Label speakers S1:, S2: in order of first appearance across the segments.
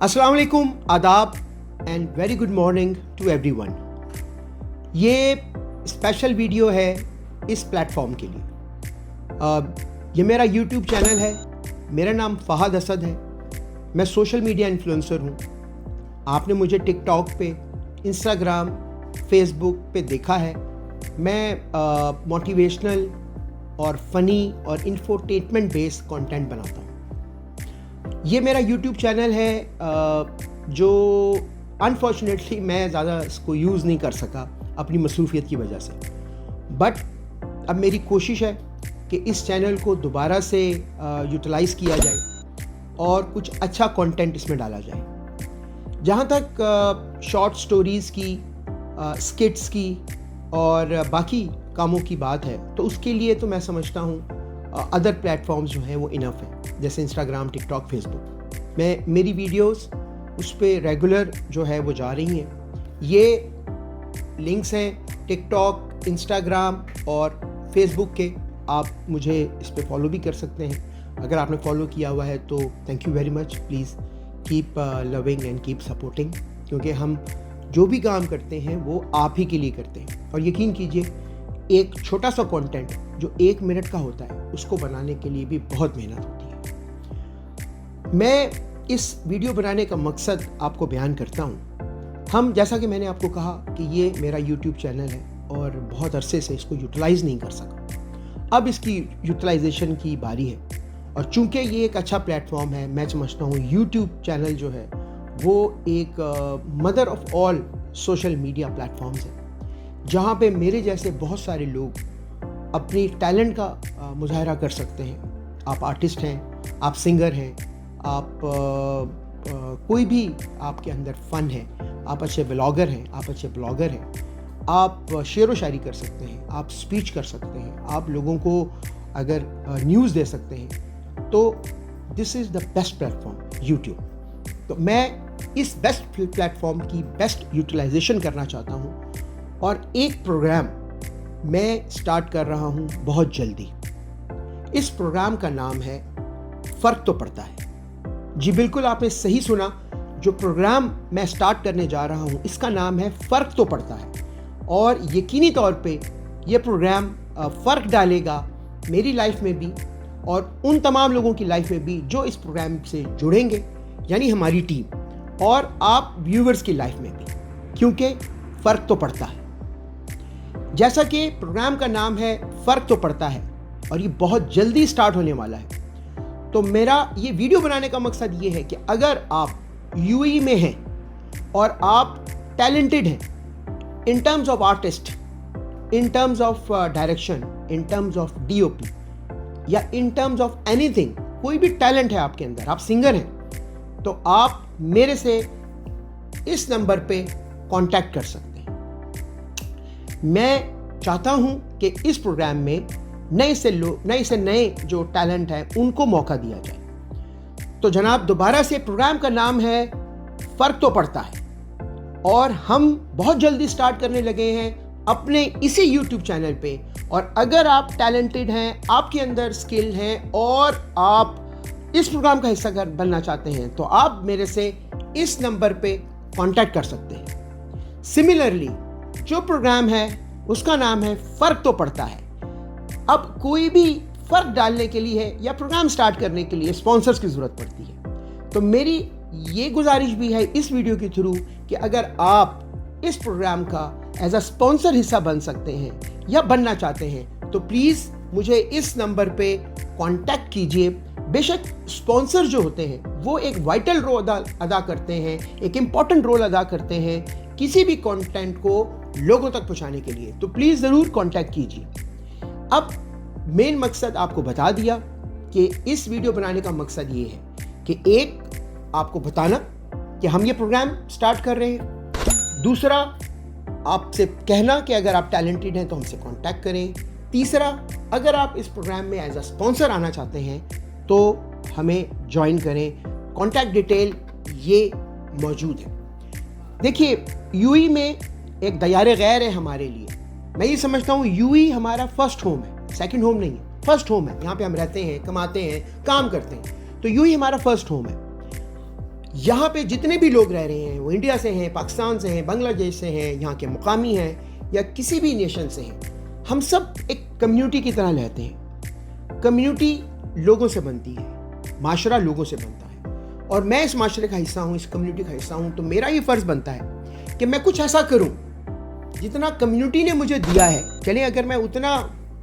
S1: अस्सलाम वालेकुम, आदाब and very good morning to everyone. ये स्पेशल वीडियो है इस प्लेटफॉर्म के लिए। ये मेरा यूट्यूब चैनल है। मेरा नाम फ़हद असद है। मैं सोशल मीडिया इन्फ्लुएंसर हूँ। आपने मुझे टिकटॉक पे, इंस्टाग्राम, फेसबुक पे देखा है। मैं मोटिवेशनल और फ़नी और इंफोटेनमेंट बेस्ड कंटेंट बनाता हूँ। ये मेरा यूट्यूब चैनल है जो अनफॉर्चुनेटली मैं ज़्यादा इसको यूज़ नहीं कर सका अपनी मसरूफियत की वजह से। बट अब मेरी कोशिश है कि इस चैनल को दोबारा से यूटिलाइज़ किया जाए और कुछ अच्छा कंटेंट इसमें डाला जाए। जहाँ तक शॉर्ट स्टोरीज़ की, स्किट्स की और बाकी कामों की बात है, तो उसके लिए तो मैं समझता हूँ अदर प्लेटफॉर्म्स जो हैं वो इनफ है, जैसे इंस्टाग्राम, टिकटॉक, फेसबुक। मेरी वीडियोस उस पर रेगुलर जो है वो जा रही हैं। ये लिंक्स हैं टिकटॉक, इंस्टाग्राम और फेसबुक के। आप मुझे इस पे फॉलो भी कर सकते हैं। अगर आपने फॉलो किया हुआ है तो thank you very much. Please keep loving and keep supporting, क्योंकि हम जो भी काम करते हैं वो आप ही के लिए करते हैं। और यकीन कीजिए, एक छोटा सा कंटेंट जो 1 मिनट का होता है उसको बनाने के लिए भी बहुत मेहनत होती है। मैं इस वीडियो बनाने का मकसद आपको बयान करता हूँ। हम, जैसा कि मैंने आपको कहा कि ये मेरा यूट्यूब चैनल है और बहुत अरसे से इसको यूटिलाइज़ नहीं कर सका। अब इसकी यूटिलाइजेशन की बारी है। और चूंकि ये एक अच्छा प्लेटफॉर्म है, मैं समझता हूँ यूट्यूब चैनल जो है वो एक mother of all social media platforms है, जहाँ पे मेरे जैसे बहुत सारे लोग अपनी टैलेंट का मुजाहरा कर सकते हैं। आप आर्टिस्ट हैं, आप सिंगर हैं, आप कोई भी आपके अंदर फ़न है, आप अच्छे ब्लॉगर हैं, आप अच्छे ब्लॉगर हैं, आप शेर व शायरी कर सकते हैं, आप स्पीच कर सकते हैं, आप लोगों को अगर न्यूज़ दे सकते हैं। तो this is the best platform YouTube. तो मैं इस बेस्ट प्लेटफॉर्म की बेस्ट यूटिलाइजेशन करना चाहता हूँ और एक प्रोग्राम मैं स्टार्ट कर रहा हूँ बहुत जल्दी। इस प्रोग्राम का नाम है फ़र्क तो पड़ता है। जी बिल्कुल, आपने सही सुना। जो प्रोग्राम मैं स्टार्ट करने जा रहा हूँ इसका नाम है फ़र्क तो पड़ता है। और यकीनी तौर पे ये प्रोग्राम फ़र्क डालेगा मेरी लाइफ में भी और उन तमाम लोगों की लाइफ में भी जो इस प्रोग्राम से जुड़ेंगे, यानी हमारी टीम और आप व्यूवर्स की लाइफ में भी, क्योंकि फ़र्क तो पड़ता है। जैसा कि प्रोग्राम का नाम है फ़र्क तो पड़ता है और ये बहुत जल्दी स्टार्ट होने वाला है, तो मेरा ये वीडियो बनाने का मकसद ये है कि अगर आप यूएई में हैं और आप टैलेंटेड हैं in terms of artist, in terms of direction, in terms of DOP या इन टर्म्स ऑफ एनीथिंग, कोई भी टैलेंट है आपके अंदर, आप सिंगर हैं, तो आप मेरे से इस नंबर पे कांटेक्ट कर सकते हैं। मैं चाहता हूं कि इस प्रोग्राम में नए से नए जो टैलेंट है उनको मौका दिया जाए। तो जनाब, दोबारा से प्रोग्राम का नाम है फ़र्क तो पड़ता है और हम बहुत जल्दी स्टार्ट करने लगे हैं अपने इसी यूट्यूब चैनल पे। और अगर आप टैलेंटेड हैं, आपके अंदर स्किल हैं और आप इस प्रोग्राम का हिस्सा बनना चाहते हैं, तो आप मेरे से इस नंबर पे कांटेक्ट कर सकते हैं। सिमिलरली जो प्रोग्राम है उसका नाम है फ़र्क तो पड़ता है। अब कोई भी फ़र्क डालने के लिए या प्रोग्राम स्टार्ट करने के लिए स्पॉन्सर्स की ज़रूरत पड़ती है। तो मेरी ये गुजारिश भी है इस वीडियो के थ्रू कि अगर आप इस प्रोग्राम का एज अ स्पॉन्सर हिस्सा बन सकते हैं या बनना चाहते हैं, तो प्लीज़ मुझे इस नंबर पे कांटेक्ट कीजिए। बेशक स्पॉन्सर जो होते हैं वो एक वाइटल रोल अदा करते हैं, एक इम्पॉर्टेंट रोल अदा करते हैं किसी भी कंटेंट को लोगों तक पहुंचाने के लिए। तो प्लीज़ ज़रूर कांटेक्ट कीजिए। अब मेन मकसद आपको बता दिया कि इस वीडियो बनाने का मकसद ये है कि एक, आपको बताना कि हम ये प्रोग्राम स्टार्ट कर रहे हैं। दूसरा, आपसे कहना कि अगर आप टैलेंटेड हैं तो हमसे कांटेक्ट करें। तीसरा, अगर आप इस प्रोग्राम में एज अ स्पॉन्सर आना चाहते हैं तो हमें ज्वाइन करें। कांटेक्ट डिटेल ये मौजूद है। देखिए, यूएई में एक दयारे गैर है हमारे लिए। मैं ये समझता हूँ यूएई हमारा फर्स्ट होम है, सेकंड होम नहीं है, फर्स्ट होम है। यहाँ पे हम रहते हैं, कमाते हैं, काम करते हैं, तो यूएई हमारा फर्स्ट होम है। यहाँ पे जितने भी लोग रह रहे हैं वो इंडिया से हैं, पाकिस्तान से हैं, बांग्लादेश से हैं, यहाँ के मुकामी हैं या किसी भी नेशन से हैं, हम सब एक कम्युनिटी की तरह रहते हैं। कम्युनिटी लोगों से बनती है, माशरा लोगों से बनता है, और मैं इस माशरे का हिस्सा हूँ, इस कम्युनिटी का हिस्सा हूँ, तो मेरा ये फ़र्ज़ बनता है कि मैं कुछ ऐसा करूँ जितना कम्युनिटी ने मुझे दिया है। चलें, अगर मैं उतना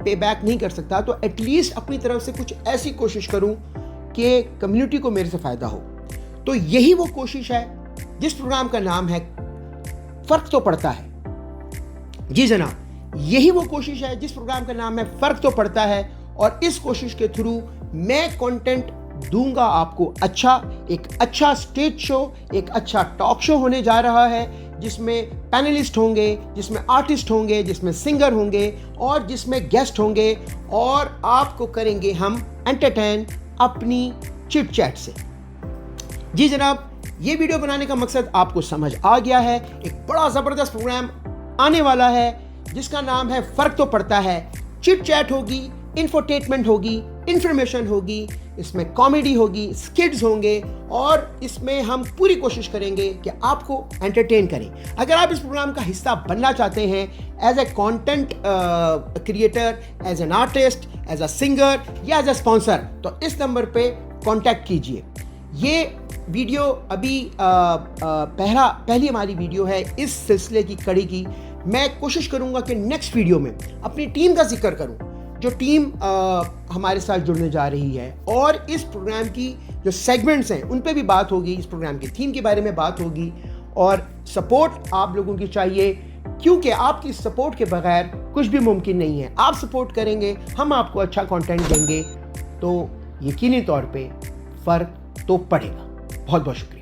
S1: पे बैक नहीं कर सकता तो एटलीस्ट अपनी तरफ से कुछ ऐसी कोशिश करूँ कि कम्युनिटी को मेरे से फ़ायदा हो। तो यही वो कोशिश है जिस प्रोग्राम का नाम है फ़र्क तो पड़ता है। जी जनाब, यही वो कोशिश है जिस प्रोग्राम का नाम है फ़र्क तो पड़ता है, और इस कोशिश के थ्रू मैं कंटेंट दूंगा आपको एक अच्छा स्टेज शो, एक अच्छा टॉक शो होने जा रहा है, जिसमें पैनलिस्ट होंगे, जिसमें आर्टिस्ट होंगे, जिसमें सिंगर होंगे और जिसमें गेस्ट होंगे, और आपको करेंगे हम एंटरटेन अपनी चिट चैट से। जी जनाब, ये वीडियो बनाने का मकसद आपको समझ आ गया है। एक बड़ा ज़बरदस्त प्रोग्राम आने वाला है जिसका नाम है फ़र्क तो पड़ता है। चिट चैट होगी, इंफोटेनमेंट होगी, इंफॉर्मेशन होगी, इसमें कॉमेडी होगी, स्किट्स होंगे, और इसमें हम पूरी कोशिश करेंगे कि आपको एंटरटेन करें। अगर आप इस प्रोग्राम का हिस्सा बनना चाहते हैं as a content creator, as an artist, as a singer या एज अ स्पॉन्सर, तो इस नंबर पे कांटेक्ट कीजिए। ये वीडियो अभी पहली हमारी वीडियो है इस सिलसिले की कड़ी की। मैं कोशिश करूंगा कि नेक्स्ट वीडियो में अपनी टीम का जिक्र करूं, जो टीम हमारे साथ जुड़ने जा रही है, और इस प्रोग्राम की जो सेगमेंट्स हैं उन पे भी बात होगी, इस प्रोग्राम की थीम के बारे में बात होगी। और सपोर्ट आप लोगों की चाहिए, क्योंकि आपकी सपोर्ट के बगैर कुछ भी मुमकिन नहीं है। आप सपोर्ट करेंगे, हम आपको अच्छा कंटेंट देंगे, तो यकीनी तौर पे फ़र्क तो पड़ेगा। बहुत बहुत शुक्रिया।